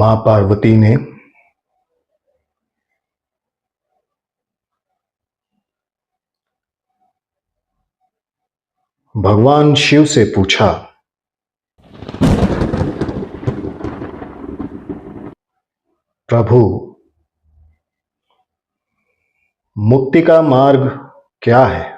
मां पार्वती ने भगवान शिव से पूछा, प्रभु, मुक्ति का मार्ग क्या है?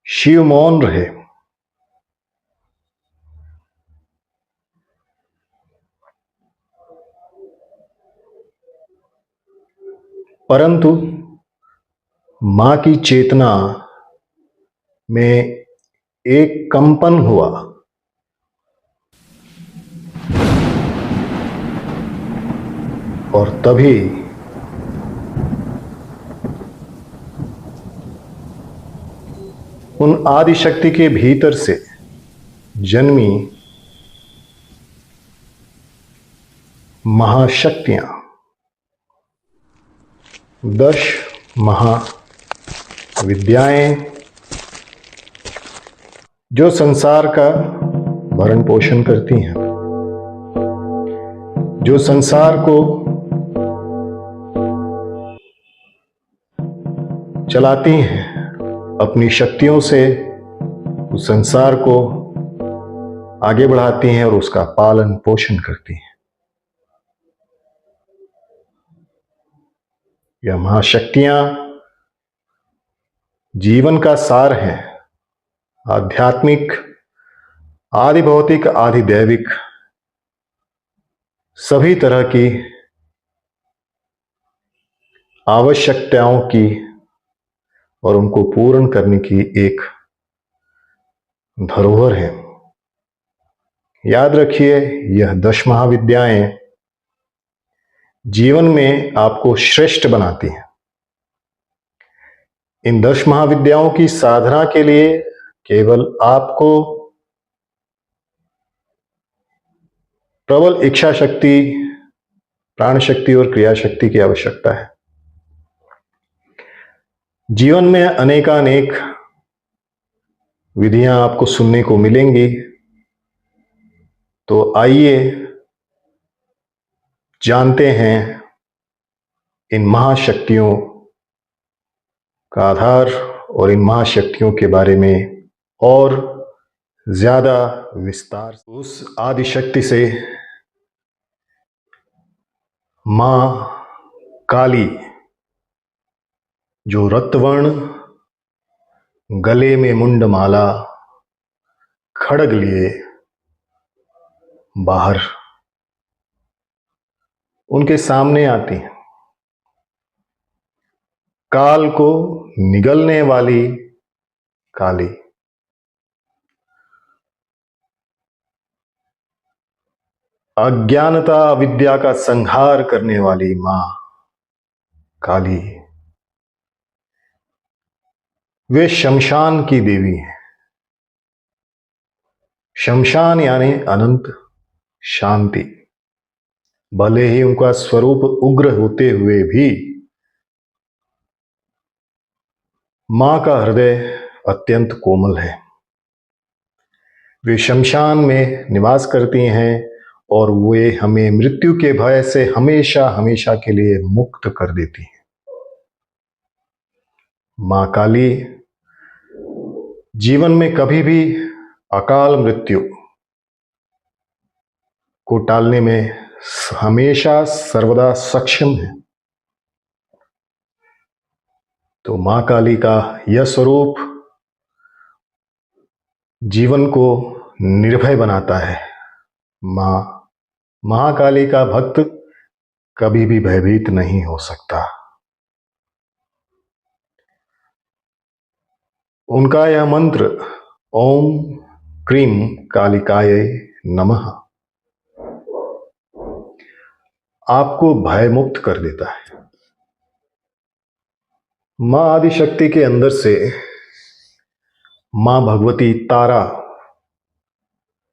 शिव मौन रहे। परंतु मां की चेतना में एक कंपन हुआ और तभी उन आदि शक्ति के भीतर से जन्मी महाशक्तियां, 10 महाविद्याएं जो संसार का भरण पोषण करती हैं, जो संसार को चलाती हैं, अपनी शक्तियों से उस संसार को आगे बढ़ाती हैं और उसका पालन पोषण करती हैं। यह महाशक्तियां जीवन का सार है, आध्यात्मिक, आदि भौतिक, आदि दैविक, सभी तरह की आवश्यकताओं की और उनको पूर्ण करने की एक धरोहर है। याद रखिए, यह 10 महाविद्याएं जीवन में आपको श्रेष्ठ बनाती हैं। इन 10 महाविद्याओं की साधना के लिए केवल आपको प्रबल इच्छा शक्ति, प्राण शक्ति और क्रिया शक्ति की आवश्यकता है। जीवन में अनेकानेक विधियां आपको सुनने को मिलेंगी, तो आइए जानते हैं इन महाशक्तियों का आधार और इन महाशक्तियों के बारे में और ज्यादा विस्तार। उस आदि शक्ति से मां काली, जो रक्तवर्ण, गले में मुंडमाला, खड्ग लिए बाहर उनके सामने आती हैं। काल को निगलने वाली काली, अज्ञानता अविद्या का संहार करने वाली मां काली, वे शमशान की देवी हैं। शमशान यानी अनंत शांति। भले ही उनका स्वरूप उग्र होते हुए भी मां का हृदय अत्यंत कोमल है। वे शमशान में निवास करती हैं और वे हमें मृत्यु के भय से हमेशा हमेशा के लिए मुक्त कर देती हैं। मां काली जीवन में कभी भी अकाल मृत्यु को टालने में हमेशा सर्वदा सक्षम है। तो मां काली का यह स्वरूप जीवन को निर्भय बनाता है। मां महाकाली का भक्त कभी भी भयभीत नहीं हो सकता। उनका यह मंत्र, ओम क्रीम कालिकायै नमः, आपको भय मुक्त कर देता है। मां आदिशक्ति के अंदर से मां भगवती तारा,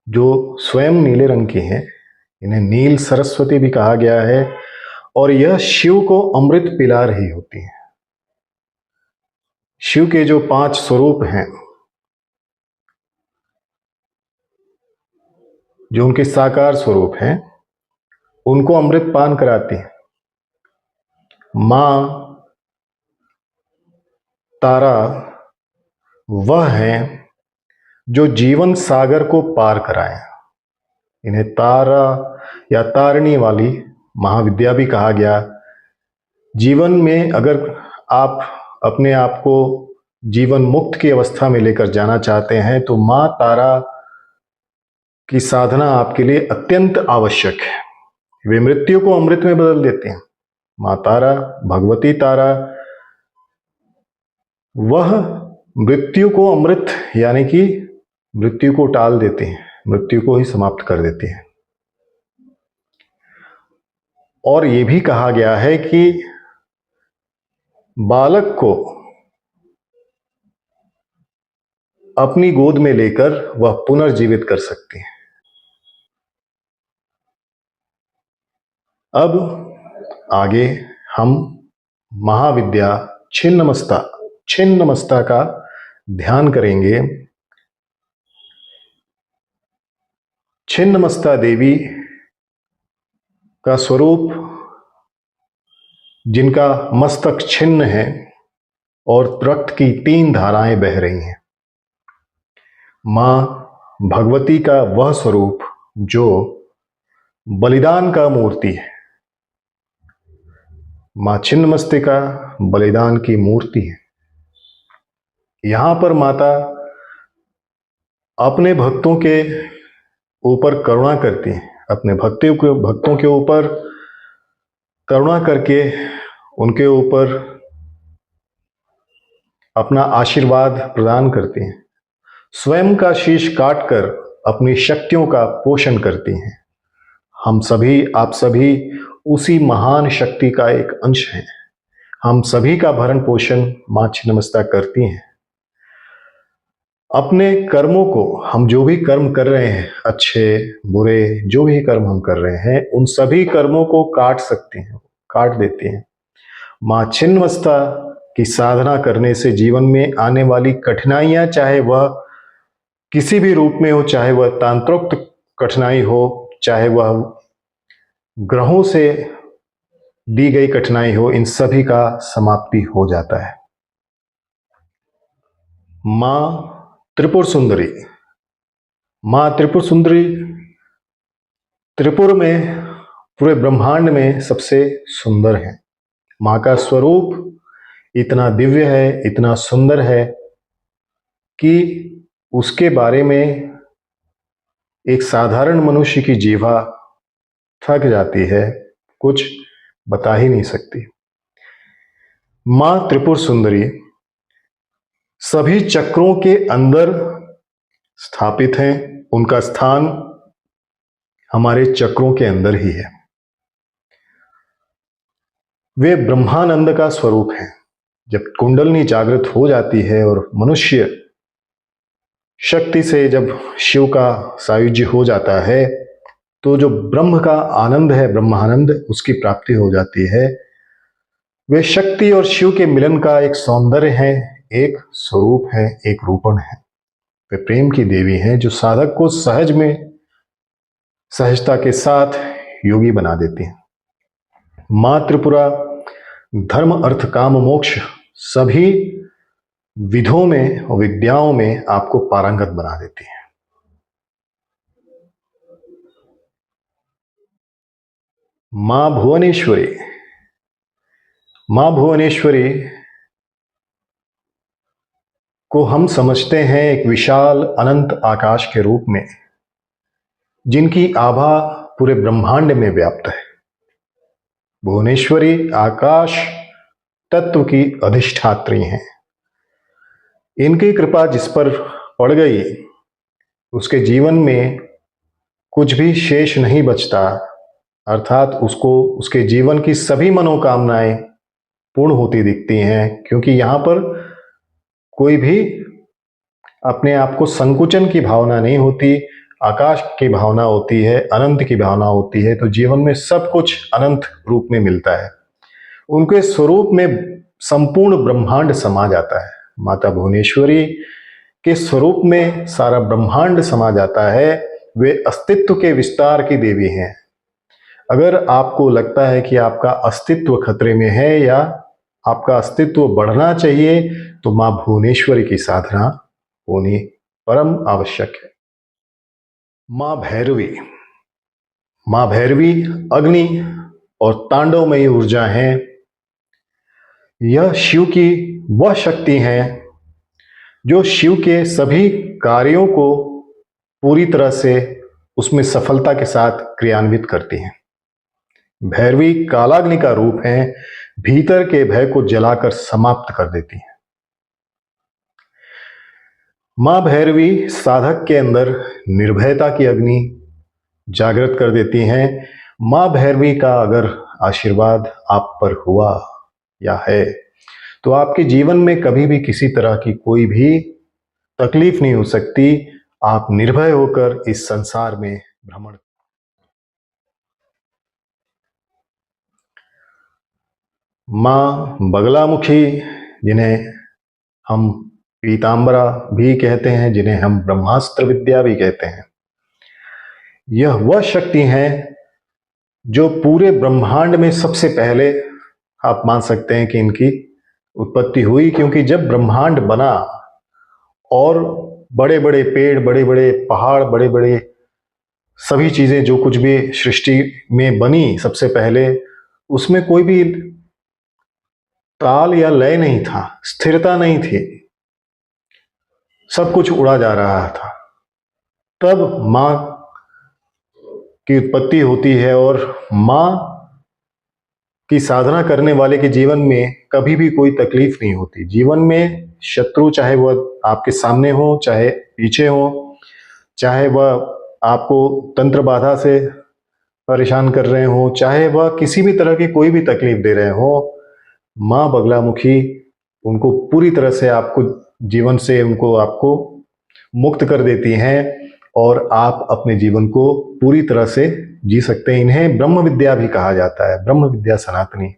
जो स्वयं नीले रंग की हैं, इन्हें नील सरस्वती भी कहा गया है, और यह शिव को अमृत पिला रही होती हैं। शिव के जो 5 स्वरूप हैं, जो उनके साकार स्वरूप हैं, उनको अमृत पान कराती हैं। मां तारा वह हैं जो जीवन सागर को पार कराएं। इन्हें तारा या तारिणी वाली महाविद्या भी कहा गया। जीवन में अगर आप अपने आप को जीवन मुक्त की अवस्था में लेकर जाना चाहते हैं तो मां तारा की साधना आपके लिए अत्यंत आवश्यक है। वे मृत्यु को अमृत में बदल देते हैं। मां तारा, भगवती तारा, वह मृत्यु को अमृत यानी कि मृत्यु को टाल देते हैं, मृत्यु को ही समाप्त कर देते हैं। और यह भी कहा गया है कि बालक को अपनी गोद में लेकर वह पुनर्जीवित कर सकती हैं। अब आगे हम महाविद्या छिन्नमस्ता का ध्यान करेंगे। छिन्नमस्ता देवी का स्वरूप, जिनका मस्तक छिन्न है और रक्त की 3 धाराएं बह रही हैं। मां भगवती का वह स्वरूप जो बलिदान का मूर्ति है। मां छिन्नमस्तिका बलिदान की मूर्ति है। यहां पर माता अपने भक्तों के ऊपर करुणा करती हैं, अपने भक्तों के ऊपर करुणा करके उनके ऊपर अपना आशीर्वाद प्रदान करती हैं। स्वयं का शीश काटकर अपनी शक्तियों का पोषण करती हैं। हम सभी, आप सभी उसी महान शक्ति का एक अंश हैं। हम सभी का भरण पोषण मां छिन्नमस्ता करती हैं। अपने कर्मों को, हम जो भी कर्म कर रहे हैं, अच्छे बुरे जो भी कर्म हम कर रहे हैं, उन सभी कर्मों को काट सकती हैं, काट देती हैं। मां छिन्नमस्ता की साधना करने से जीवन में आने वाली कठिनाइयां, चाहे वह किसी भी रूप में हो, चाहे वह तांत्रिक कठिनाई हो, चाहे वह ग्रहों से दी गई कठिनाई हो, इन सभी का समाप्ति हो जाता है। मां त्रिपुर सुंदरी, मां त्रिपुर सुंदरी त्रिपुर में, पूरे ब्रह्मांड में सबसे सुंदर है। मां का स्वरूप इतना दिव्य है, इतना सुंदर है कि उसके बारे में एक साधारण मनुष्य की जीवा थक जाती है, कुछ बता ही नहीं सकती। मां त्रिपुर सुंदरी सभी चक्रों के अंदर स्थापित हैं। उनका स्थान हमारे चक्रों के अंदर ही है। वे ब्रह्मानंद का स्वरूप है। जब कुंडलनी जागृत हो जाती है और मनुष्य शक्ति से जब शिव का सायुज्य हो जाता है, तो जो ब्रह्म का आनंद है, ब्रह्मानंद, उसकी प्राप्ति हो जाती है। वे शक्ति और शिव के मिलन का एक सौंदर्य है, एक स्वरूप है, एक रूपण है। वे प्रेम की देवी हैं जो साधक को सहज में, सहजता के साथ योगी बना देती हैं। मां त्रिपुरा धर्म, अर्थ, काम, मोक्ष सभी विधों में और विद्याओं में आपको पारंगत बना देती है। मां भुवनेश्वरी, मां भुवनेश्वरी को हम समझते हैं एक विशाल अनंत आकाश के रूप में, जिनकी आभा पूरे ब्रह्मांड में व्याप्त है। भुवनेश्वरी आकाश तत्व की अधिष्ठात्री हैं। इनकी कृपा जिस पर पड़ गई, उसके जीवन में कुछ भी शेष नहीं बचता, अर्थात उसको, उसके जीवन की सभी मनोकामनाएं पूर्ण होती दिखती हैं, क्योंकि यहां पर कोई भी अपने आप को संकुचन की भावना नहीं होती, आकाश की भावना होती है, अनंत की भावना होती है। तो जीवन में सब कुछ अनंत रूप में मिलता है। उनके स्वरूप में संपूर्ण ब्रह्मांड समा जाता है। माता भुवनेश्वरी के स्वरूप में सारा ब्रह्मांड समा जाता है। वे अस्तित्व के विस्तार की देवी हैं। अगर आपको लगता है कि आपका अस्तित्व खतरे में है या आपका अस्तित्व बढ़ना चाहिए, तो मां भुवनेश्वरी की साधना होनी परम आवश्यक है। मां भैरवी, मां भैरवी अग्नि और तांडवमयी ऊर्जा है। यह शिव की वह शक्ति है जो शिव के सभी कार्यों को पूरी तरह से उसमें सफलता के साथ क्रियान्वित करती हैं। भैरवी कालाग्नि का रूप है, भीतर के भय को जलाकर समाप्त कर देती है। मां भैरवी साधक के अंदर निर्भयता की अग्नि जागृत कर देती हैं। मां भैरवी का अगर आशीर्वाद आप पर हुआ या है, तो आपके जीवन में कभी भी किसी तरह की कोई भी तकलीफ नहीं हो सकती। आप निर्भय होकर इस संसार में भ्रमण। मां बगलामुखी, जिन्हें हम पीतांबरा भी कहते हैं, जिन्हें हम ब्रह्मास्त्र विद्या भी कहते हैं, यह वह शक्ति है जो पूरे ब्रह्मांड में सबसे पहले आप मान सकते हैं कि इनकी उत्पत्ति हुई। क्योंकि जब ब्रह्मांड बना और बड़े बड़े पेड़, बड़े बड़े पहाड़, बड़े बड़े सभी चीजें जो कुछ भी सृष्टि में बनी, सबसे पहले उसमें कोई भी ताल या लय नहीं था, स्थिरता नहीं थी, सब कुछ उड़ा जा रहा था। तब मां की उत्पत्ति होती है और मां की साधना करने वाले के जीवन में कभी भी कोई तकलीफ नहीं होती। जीवन में शत्रु, चाहे वह आपके सामने हो, चाहे पीछे हो, चाहे वह आपको तंत्र बाधा से परेशान कर रहे हो, चाहे वह किसी भी तरह की कोई भी तकलीफ दे रहे हो, मां बगलामुखी उनको पूरी तरह से आपको जीवन से उनको आपको मुक्त कर देती हैं और आप अपने जीवन को पूरी तरह से जी सकते हैं। इन्हें ब्रह्म विद्या भी कहा जाता है, ब्रह्म विद्या सनातनी।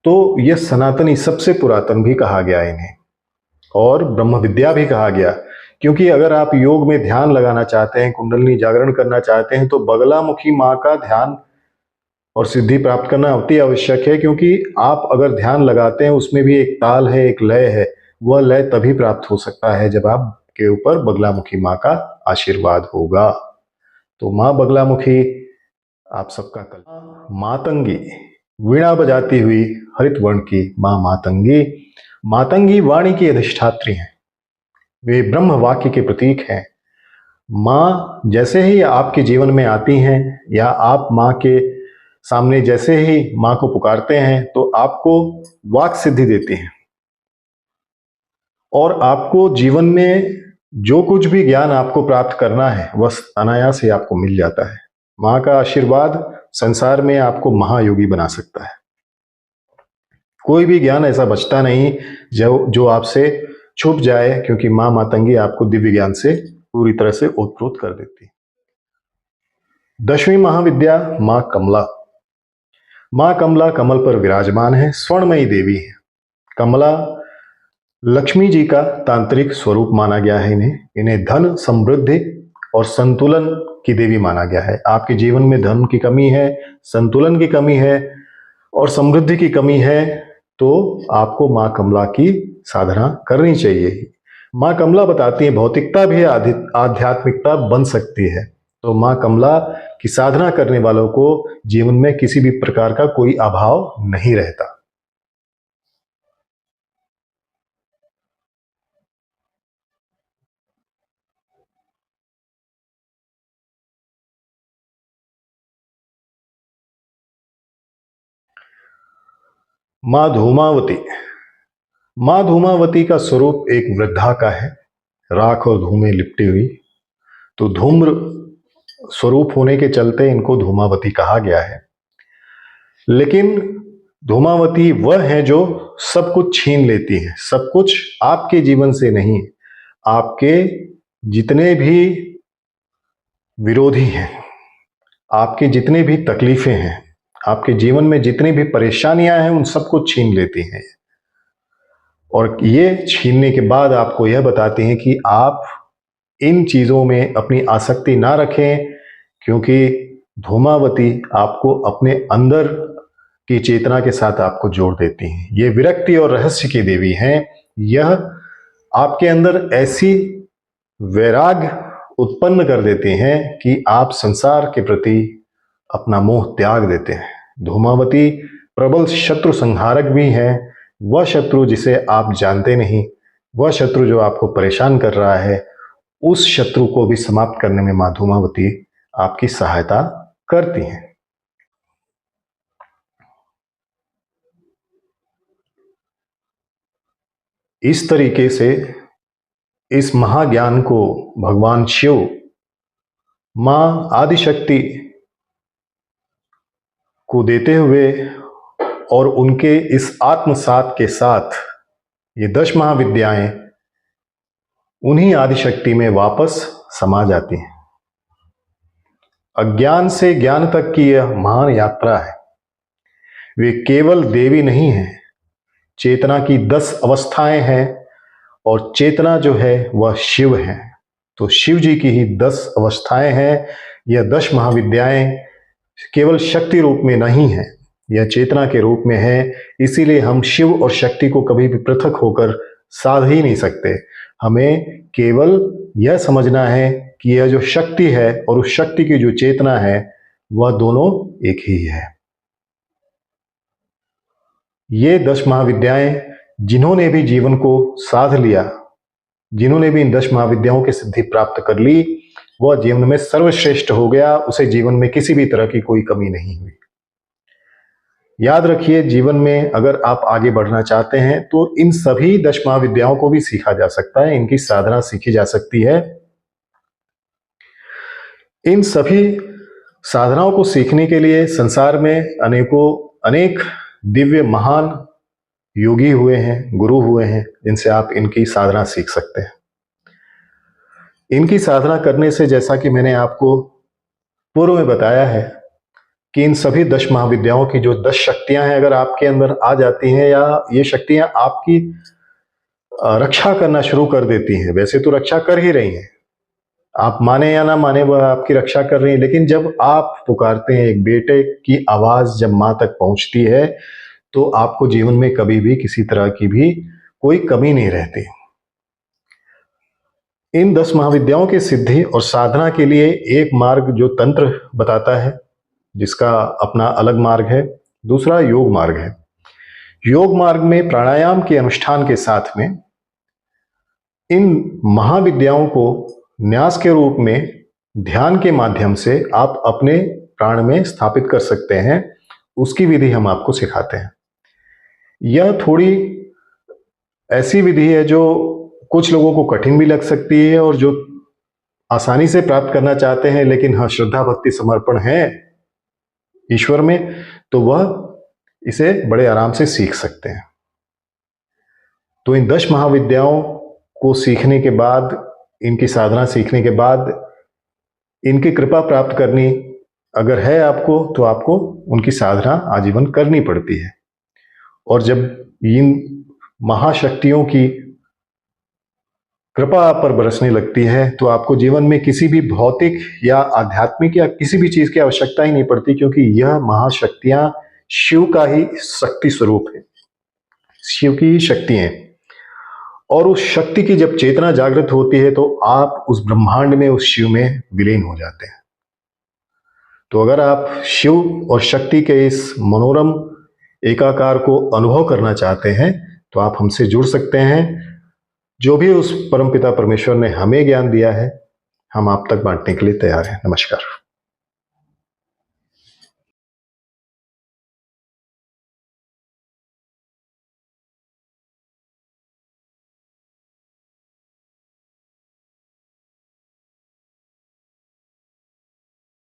तो यह सनातनी सबसे पुरातन भी कहा गया इन्हें, और ब्रह्म विद्या भी कहा गया। क्योंकि अगर आप योग में ध्यान लगाना चाहते हैं, कुंडलिनी जागरण करना चाहते हैं, तो बगलामुखी मां का ध्यान और सिद्धि प्राप्त करना अति आवश्यक है। क्योंकि आप अगर ध्यान लगाते हैं, उसमें भी एक ताल है, एक लय है। वह लय तभी प्राप्त हो सकता है जब आपके ऊपर बगलामुखी मां का आशीर्वाद होगा। तो मां बगलामुखी आप सबका कल। मातंगी, वीणा बजाती हुई हरित वर्ण की मां मातंगी, मातंगी वाणी की अधिष्ठात्री हैं। वे ब्रह्म वाक्य के प्रतीक हैं। मां जैसे ही आपके जीवन में आती हैं या आप मां के सामने जैसे ही मां को पुकारते हैं, तो आपको वाक सिद्धि देती हैं और आपको जीवन में जो कुछ भी ज्ञान आपको प्राप्त करना है वह अनायास ही आपको मिल जाता है। मां का आशीर्वाद संसार में आपको महायोगी बना सकता है। कोई भी ज्ञान ऐसा बचता नहीं जो आपसे छुप जाए, क्योंकि मां मातंगी आपको दिव्य ज्ञान से पूरी तरह से ओतप्रोत कर देती है। 10वीं महाविद्या मां कमला। मां कमला कमल पर विराजमान है, स्वर्णमयी देवी है। कमला लक्ष्मी जी का तांत्रिक स्वरूप माना गया है। इन्हें धन, समृद्धि और संतुलन की देवी माना गया है। आपके जीवन में धन की कमी है, संतुलन की कमी है और समृद्धि की कमी है, तो आपको मां कमला की साधना करनी चाहिए। मां कमला बताती है भौतिकता भी आध्यात्मिकता बन सकती है। तो मां कमला की साधना करने वालों को जीवन में किसी भी प्रकार का कोई अभाव नहीं रहता। मां धूमावती, मां धूमावती का स्वरूप एक वृद्धा का है, राख और धूमें लिपटी हुई। तो धूम्र स्वरूप होने के चलते इनको धूमावती कहा गया है। लेकिन धूमावती वह है जो सब कुछ छीन लेती है। सब कुछ आपके जीवन से नहीं, आपके जितने भी विरोधी हैं, आपके जितने भी तकलीफें हैं, आपके जीवन में जितनी भी परेशानियां हैं, उन सबको छीन लेती हैं और ये छीनने के बाद आपको यह बताते हैं कि आप इन चीज़ों में अपनी आसक्ति ना रखें, क्योंकि धूमावती आपको अपने अंदर की चेतना के साथ आपको जोड़ देती हैं। ये विरक्ति और रहस्य की देवी हैं। यह आपके अंदर ऐसी वैराग्य उत्पन्न कर देते हैं कि आप संसार के प्रति अपना मोह त्याग देते हैं। धूमावती प्रबल शत्रु संहारक भी है। वह शत्रु जिसे आप जानते नहीं, वह शत्रु जो आपको परेशान कर रहा है, उस शत्रु को भी समाप्त करने में मां धूमावती आपकी सहायता करती हैं। इस तरीके से इस महाज्ञान को भगवान शिव, मां आदिशक्ति को देते हुए और उनके इस आत्मसात के साथ ये 10 महाविद्याएं उन्हीं आदिशक्ति में वापस समा जाती हैं। अज्ञान से ज्ञान तक की यह महान यात्रा है। वे केवल देवी नहीं है, चेतना की 10 अवस्थाएं हैं और चेतना जो है वह शिव है। तो शिव जी की ही 10 अवस्थाएं हैं। यह 10 महाविद्याएं केवल शक्ति रूप में नहीं है, यह चेतना के रूप में है। इसीलिए हम शिव और शक्ति को कभी भी पृथक होकर साध ही नहीं सकते। हमें केवल यह समझना है कि यह जो शक्ति है और उस शक्ति की जो चेतना है वह दोनों एक ही है। ये 10 महाविद्याएं जिन्होंने भी जीवन को साध लिया, जिन्होंने भी इन 10 महाविद्याओं की सिद्धि प्राप्त कर ली, वह जीवन में सर्वश्रेष्ठ हो गया। उसे जीवन में किसी भी तरह की कोई कमी नहीं हुई। याद रखिए, जीवन में अगर आप आगे बढ़ना चाहते हैं तो इन सभी 10 महाविद्याओं को भी सीखा जा सकता है, इनकी साधना सीखी जा सकती है। इन सभी साधनाओं को सीखने के लिए संसार में अनेक दिव्य महान योगी हुए हैं, गुरु हुए हैं, जिनसे आप इनकी साधना सीख सकते हैं। इनकी साधना करने से, जैसा कि मैंने आपको पूर्व में बताया है, कि इन सभी 10 महाविद्याओं की जो 10 शक्तियां हैं अगर आपके अंदर आ जाती हैं, या ये शक्तियां आपकी रक्षा करना शुरू कर देती हैं। वैसे तो रक्षा कर ही रही हैं, आप माने या ना माने वह आपकी रक्षा कर रही है, लेकिन जब आप पुकारते हैं, एक बेटे की आवाज जब मां तक पहुंचती है तो आपको जीवन में कभी भी किसी तरह की भी कोई कमी नहीं रहती। इन 10 महाविद्याओं की सिद्धि और साधना के लिए एक मार्ग जो तंत्र बताता है, जिसका अपना अलग मार्ग है, दूसरा योग मार्ग है। योग मार्ग में प्राणायाम के अनुष्ठान के साथ में इन महाविद्याओं को न्यास के रूप में ध्यान के माध्यम से आप अपने प्राण में स्थापित कर सकते हैं। उसकी विधि हम आपको सिखाते हैं। यह थोड़ी ऐसी विधि है जो कुछ लोगों को कठिन भी लग सकती है, और जो आसानी से प्राप्त करना चाहते हैं लेकिन हाँ श्रद्धा भक्ति समर्पण है ईश्वर में, तो वह इसे बड़े आराम से सीख सकते हैं। तो इन 10 महाविद्याओं को सीखने के बाद, इनकी साधना सीखने के बाद, इनकी कृपा प्राप्त करनी अगर है आपको, तो आपको उनकी साधना आजीवन करनी पड़ती है। और जब इन महाशक्तियों की कृपा आप पर बरसने लगती है तो आपको जीवन में किसी भी भौतिक या आध्यात्मिक या किसी भी चीज की आवश्यकता ही नहीं पड़ती, क्योंकि यह महाशक्तियां शिव का ही शक्ति स्वरूप है, शिव की ही शक्ति है। और उस शक्ति की जब चेतना जागृत होती है तो आप उस ब्रह्मांड में, उस शिव में विलीन हो जाते हैं। तो अगर आप शिव और शक्ति के इस मनोरम एकाकार को अनुभव करना चाहते हैं तो आप हमसे जुड़ सकते हैं। जो भी उस परमपिता परमेश्वर ने हमें ज्ञान दिया है, हम आप तक बांटने के लिए तैयार हैं। नमस्कार।